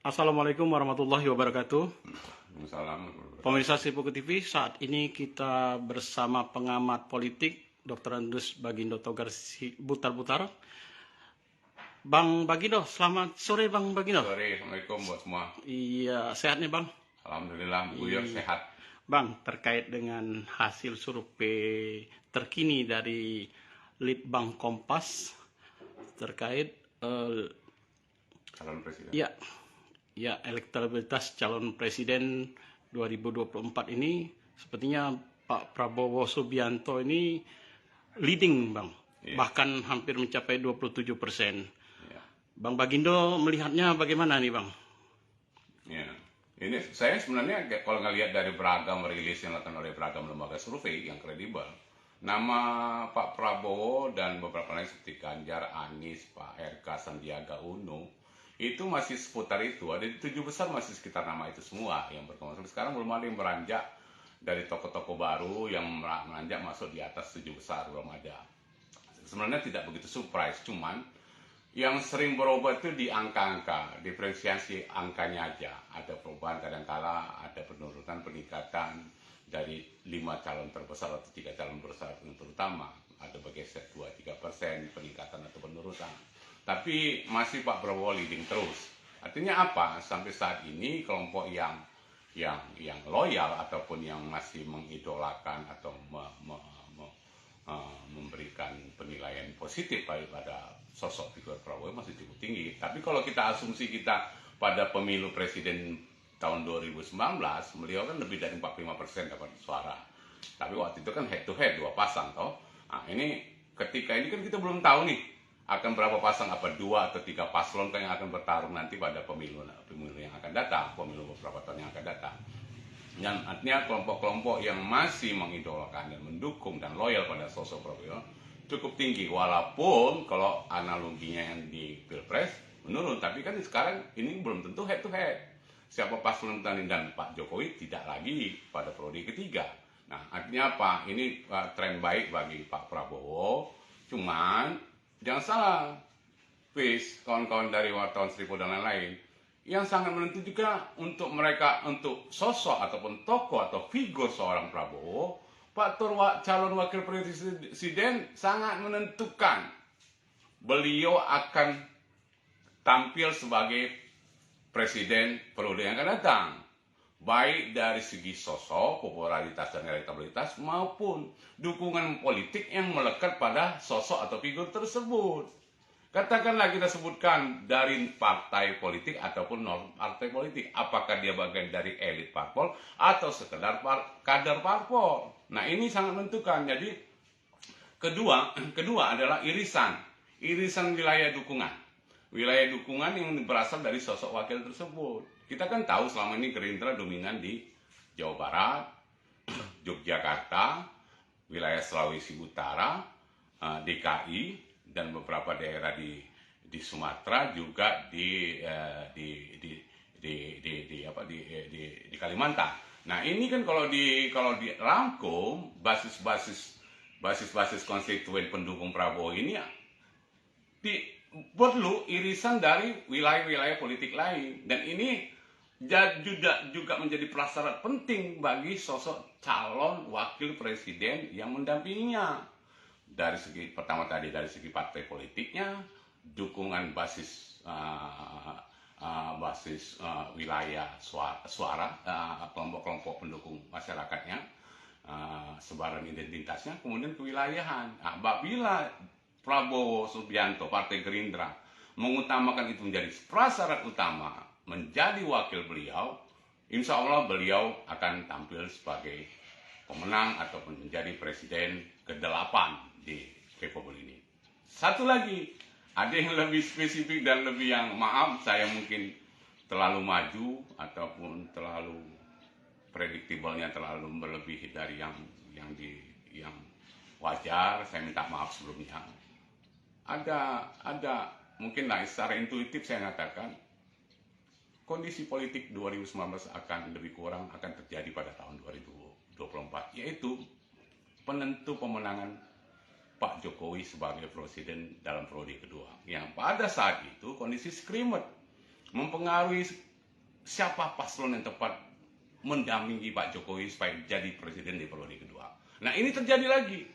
Assalamualaikum warahmatullahi wabarakatuh. Assalamualaikum. Pemirsa Sipuku TV, saat ini kita bersama pengamat politik Dr. Andus Bagindo Togar Butar-Butar. Bang Bagindo, selamat sore Bang Bagindo. Sore, Assalamualaikum buat semua. Iya, sehat nih Bang? Alhamdulillah, Buyur sehat. Bang, terkait dengan hasil survei terkini dari Litbang Kompas terkait Calon presiden. Ya, elektabilitas calon presiden 2024 ini sepertinya Pak Prabowo Subianto ini leading, Bang. Iya. Bahkan hampir mencapai 27%. Ya. Bang Bagindo melihatnya bagaimana nih, Bang? Ya. Ini saya sebenarnya kalau ngelihat dari beragam rilis yang dilakukan oleh beragam lembaga survei yang kredibel, nama Pak Prabowo dan beberapa lain seperti Ganjar, Anies, Pak RK, Sandiaga Uno itu masih seputar itu. Ada di 7 besar masih sekitar nama itu semua yang berkembang. Sampai sekarang belum ada yang beranjak dari tokoh-tokoh baru yang menanjak masuk di atas 7 besar, belum ada. Sebenarnya tidak begitu surprise, cuman yang sering berubah itu di angka-angka, diferensiasi angkanya aja. Ada perubahan kadangkala, ada penurunan, peningkatan dari 5 calon terbesar atau 3 calon terbesar terutama. Ada bergeser 2-3% peningkatan atau penurunan. Tapi masih Pak Prabowo leading terus. Artinya apa? Sampai saat ini kelompok yang loyal ataupun yang masih mengidolakan atau memberikan penilaian positif pada sosok figur Prabowo masih cukup tinggi. Tapi kalau kita asumsi kita pada pemilu presiden tahun 2019, beliau kan lebih dari 45% dapat suara. Tapi waktu itu kan head to head, 2 pasang toh. Nah, ini ketika ini kan kita belum tahu nih akan berapa pasang, apa 2 atau 3 paslon yang akan bertarung nanti pada pemilu yang akan datang, pemilu beberapa tahun yang akan datang. Dan artinya kelompok-kelompok yang masih mengidolakan dan mendukung dan loyal pada sosok Prabowo cukup tinggi, walaupun kalau analoginya yang di Pilpres menurun, tapi kan sekarang ini belum tentu head to head. Siapa paslon dan Pak Jokowi tidak lagi pada periode ketiga. Nah, artinya apa? Ini tren baik bagi Pak Prabowo, cuman jangan salah, please, kawan-kawan dari wartawan Seribu dan lain-lain, yang sangat menentu juga untuk mereka, untuk sosok ataupun tokoh atau figur seorang Prabowo, faktor calon wakil presiden sangat menentukan. Beliau akan tampil sebagai presiden periode yang akan datang. Baik dari segi sosok, popularitas dan elektabilitas maupun dukungan politik yang melekat pada sosok atau figur tersebut. Katakanlah kita sebutkan dari partai politik ataupun non partai politik, apakah dia bagian dari elit parpol atau sekedar kader parpol. Nah, ini sangat menentukan. Jadi kedua adalah irisan wilayah dukungan. Wilayah dukungan yang berasal dari sosok wakil tersebut. Kita kan tahu selama ini Gerindra dominan di Jawa Barat, Yogyakarta, wilayah Sulawesi Utara, DKI, dan beberapa daerah di Sumatera, juga di Kalimantan. Nah, ini kan kalau dirangkum basis konstituen pendukung Prabowo ini perlu irisan dari wilayah-wilayah politik lain, dan ini juga menjadi prasyarat penting bagi sosok calon wakil presiden yang mendampinginya. Dari segi pertama tadi dari segi partai politiknya, dukungan basis wilayah suara kelompok-kelompok pendukung masyarakatnya, sebaran identitasnya, kemudian kewilayahan. Nah, apabila Prabowo Subianto, Partai Gerindra, mengutamakan itu menjadi prasyarat utama menjadi wakil beliau, insya Allah beliau akan tampil sebagai pemenang ataupun menjadi presiden ke-8 di Republik ini. Satu lagi, ada yang lebih spesifik dan lebih yang, maaf, saya mungkin terlalu maju ataupun terlalu prediktibelnya terlalu melebihi dari yang wajar, saya minta maaf sebelumnya. Ada mungkin secara intuitif saya mengatakan kondisi politik 2019 akan lebih kurang akan terjadi pada tahun 2024, yaitu penentu pemenangan Pak Jokowi sebagai presiden dalam periode kedua, yang pada saat itu kondisi skrimet mempengaruhi siapa paslon yang tepat mendampingi Pak Jokowi supaya jadi presiden di periode kedua. Nah ini terjadi lagi.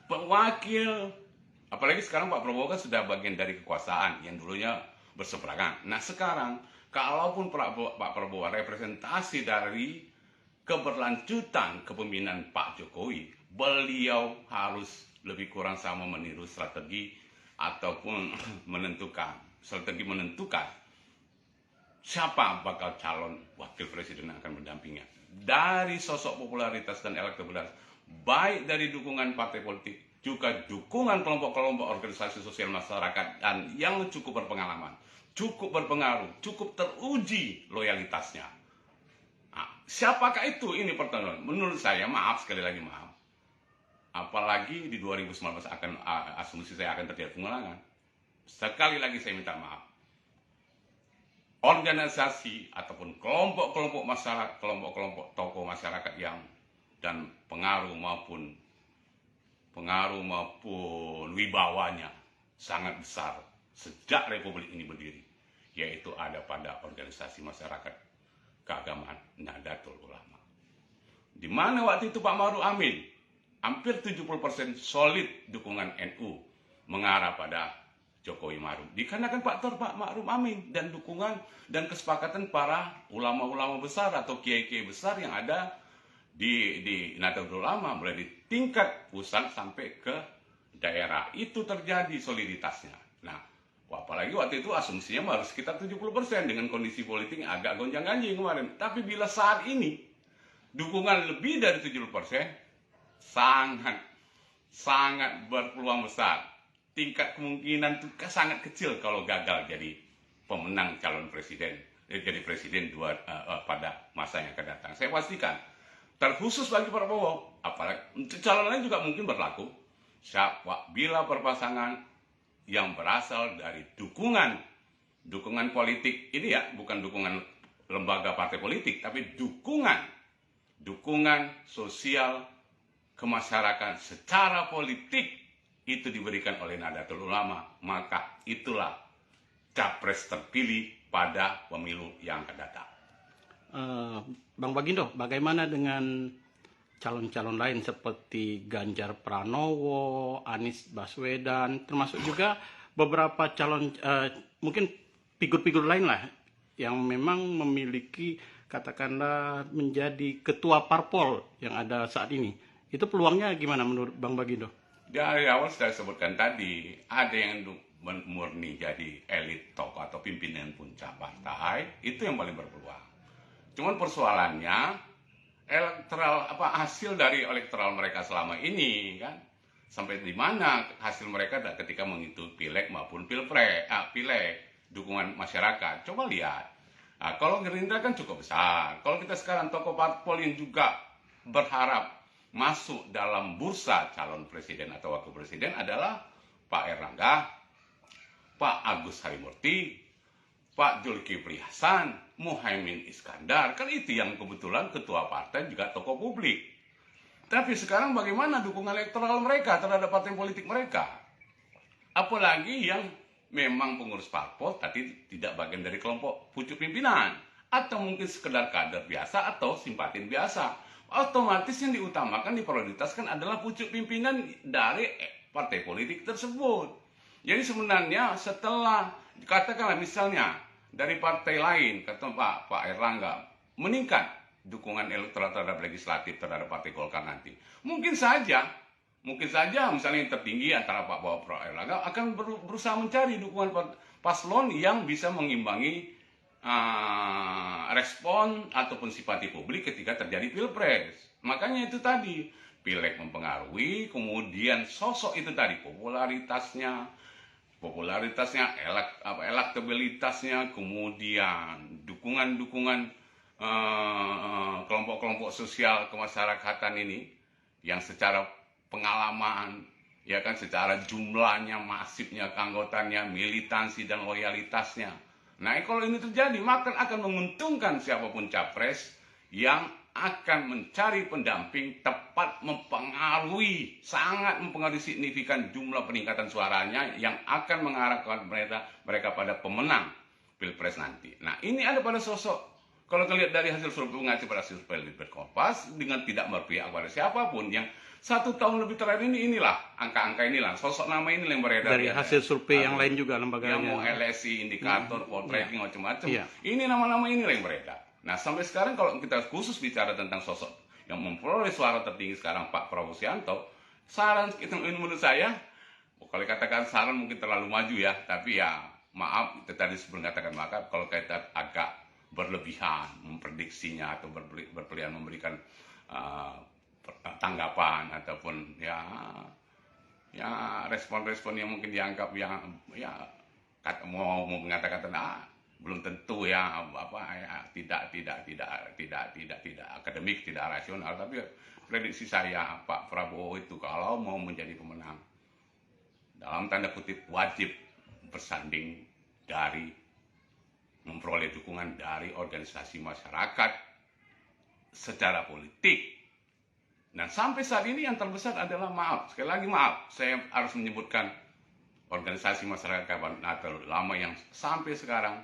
Wakil, apalagi sekarang Pak Prabowo kan sudah bagian dari kekuasaan yang dulunya berseberangan. Nah sekarang, kalaupun Pak Prabowo representasi dari keberlanjutan kepemimpinan Pak Jokowi, beliau harus lebih kurang sama meniru strategi ataupun strategi menentukan siapa bakal calon wakil presiden yang akan mendampinginya. Dari sosok popularitas dan elektabilitas, baik dari dukungan partai politik, juga dukungan kelompok-kelompok organisasi sosial masyarakat dan yang cukup berpengalaman, cukup berpengaruh, cukup teruji loyalitasnya. Nah, siapakah itu? Ini pertanyaan. Menurut saya, maaf sekali lagi maaf. Apalagi di 2019 asumsi saya akan terjadi pengulangan. Sekali lagi saya minta maaf. Organisasi ataupun kelompok-kelompok masyarakat, kelompok-kelompok tokoh masyarakat yang dan pengaruh maupun wibawanya sangat besar sejak Republik ini berdiri, yaitu ada pada organisasi masyarakat keagamaan Nahdlatul Ulama. Di mana waktu itu Pak Ma'ruf Amin hampir 70% solid dukungan NU mengarah pada Jokowi Ma'ruf. Dikarenakan faktor Pak Ma'ruf Amin dan dukungan dan kesepakatan para ulama-ulama besar atau kiai-kiai besar yang ada di Nahdlatul Ulama, mulai di tingkat pusat sampai ke daerah. Itu terjadi soliditasnya. Nah, apalagi waktu itu asumsinya harus sekitar 70% dengan kondisi politik yang agak gonjang-ganjing kemarin. Tapi bila saat ini dukungan lebih dari 70%, sangat berpeluang besar. Tingkat kemungkinan itu sangat kecil kalau gagal jadi pemenang calon presiden, jadi presiden pada masa yang akan datang. Saya pastikan, terkhusus bagi Prabowo, apalagi calon lain juga mungkin berlaku. Bila berpasangan yang berasal dari dukungan politik ini ya, bukan dukungan lembaga partai politik, tapi dukungan sosial kemasyarakatan secara politik itu diberikan oleh Nahdlatul Ulama, maka itulah capres terpilih pada pemilu yang akan datang. Bang Bagindo, bagaimana dengan calon-calon lain seperti Ganjar Pranowo, Anies Baswedan, termasuk juga beberapa calon mungkin figur-figur lain lah yang memang memiliki katakanlah menjadi ketua parpol yang ada saat ini. Itu peluangnya gimana menurut Bang Bagindo? Dari awal sudah sebutkan tadi, ada yang murni jadi elit tokoh atau pimpinan puncak partai, itu yang paling berpeluang. Cuman persoalannya hasil dari elektoral mereka selama ini kan, sampai di mana hasil mereka ketika menghitung pileg maupun pileg, dukungan masyarakat. Coba lihat. Nah, kalau Gerindra kan cukup besar. Kalau kita sekarang tokoh parpol yang juga berharap masuk dalam bursa calon presiden atau wakil presiden adalah Pak Erlangga, Pak Agus Harimurti, Pak Zulkifli Hasan, Muhaimin Iskandar. Kan itu yang kebetulan ketua partai juga tokoh publik. Tapi sekarang bagaimana dukungan elektoral mereka terhadap partai politik mereka? Apalagi yang memang pengurus parpol tadi tidak bagian dari kelompok pucuk pimpinan, atau mungkin sekedar kader biasa atau simpatin biasa. Otomatis yang diutamakan, diprioritaskan adalah pucuk pimpinan dari partai politik tersebut. Jadi sebenarnya setelah katakanlah misalnya dari partai lain, kata Pak Erlangga, meningkat dukungan elektoral terhadap legislatif terhadap partai Golkar nanti, mungkin saja misalnya yang tertinggi antara Pak Erlangga akan berusaha mencari dukungan paslon yang bisa mengimbangi respon ataupun simpati publik ketika terjadi pilpres. Makanya itu tadi, pileg mempengaruhi, kemudian sosok itu tadi, popularitasnya, elektabilitasnya, kemudian dukungan kelompok-kelompok sosial kemasyarakatan ini yang secara pengalaman, ya kan, secara jumlahnya, masifnya keanggotannya, militansi dan loyalitasnya. Nah, kalau ini terjadi, maka akan menguntungkan siapapun capres yang akan mencari pendamping tepat sangat mempengaruhi signifikan jumlah peningkatan suaranya yang akan mengarahkan mereka pada pemenang Pilpres nanti. Nah, ini ada pada sosok, kalau kita lihat dari hasil survei, mengacu pada survei Litbang Kompas, dengan tidak berpihak pada siapapun, yang 1 tahun lebih terakhir inilah angka-angka inilah sosok nama ini yang beredar Dari hasil survei yang lain juga lembaganya. yang mau LSI, indikator, poltreking, macam-macam. Iya. Ini nama-nama ini yang beredar. Nah, sampai sekarang kalau kita khusus bicara tentang sosok yang memperoleh suara tertinggi sekarang, Pak Prabowo Subianto, saran kita menurut saya, kalau katakan saran mungkin terlalu maju ya, tapi ya maaf, itu tadi sebelum katakan maka kalau kita agak berlebihan memprediksinya atau berpilihan memberikan tanggapan ataupun ya respon-respon yang mungkin dianggap yang ya mau mengatakan belum tentu ya tidak akademik, tidak rasional, tapi prediksi saya Pak Prabowo itu kalau mau menjadi pemenang dalam tanda kutip wajib bersanding dari memperoleh dukungan dari organisasi masyarakat secara politik. Dan sampai saat ini yang terbesar adalah sekali lagi maaf, saya harus menyebutkan organisasi masyarakat Nahdlatul Ulama yang sampai sekarang,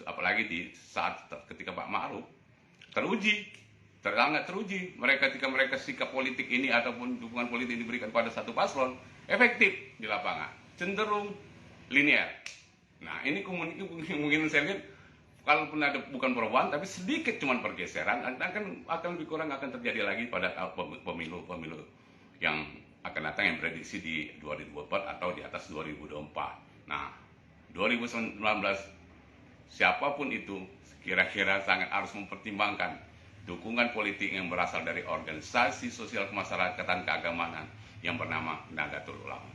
apalagi di saat ketika Pak Ma'ruf sangat teruji, ketika mereka sikap politik ini ataupun dukungan politik diberikan pada satu paslon, efektif di lapangan, cenderung linear. Nah, ini mungkin saya lihat kalaupun ada bukan perubahan tapi sedikit cuman pergeseran, akan lebih kurang akan terjadi lagi pada pemilu yang akan datang, yang prediksi di 2024 atau di atas 2024. Nah, 2019 siapapun itu kira-kira sangat harus mempertimbangkan dukungan politik yang berasal dari organisasi sosial kemasyarakatan keagamaan yang bernama Nahdlatul Ulama.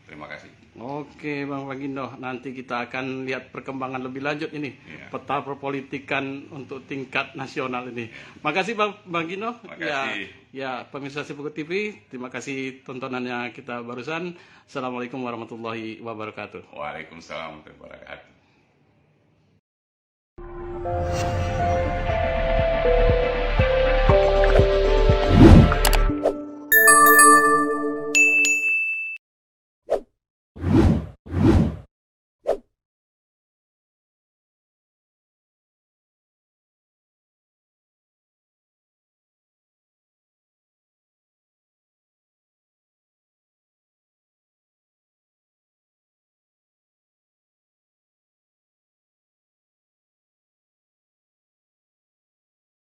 Terima kasih. Oke, Bang Bagindo, nanti kita akan lihat perkembangan lebih lanjut ini, peta perpolitikan untuk tingkat nasional ini. Makasih Bang Bagindo. Makasih. Ya, pemirsa Sipuku TV, terima kasih tontonannya kita barusan. Assalamualaikum warahmatullahi wabarakatuh. Waalaikumsalam warahmatullahi wabarakatuh.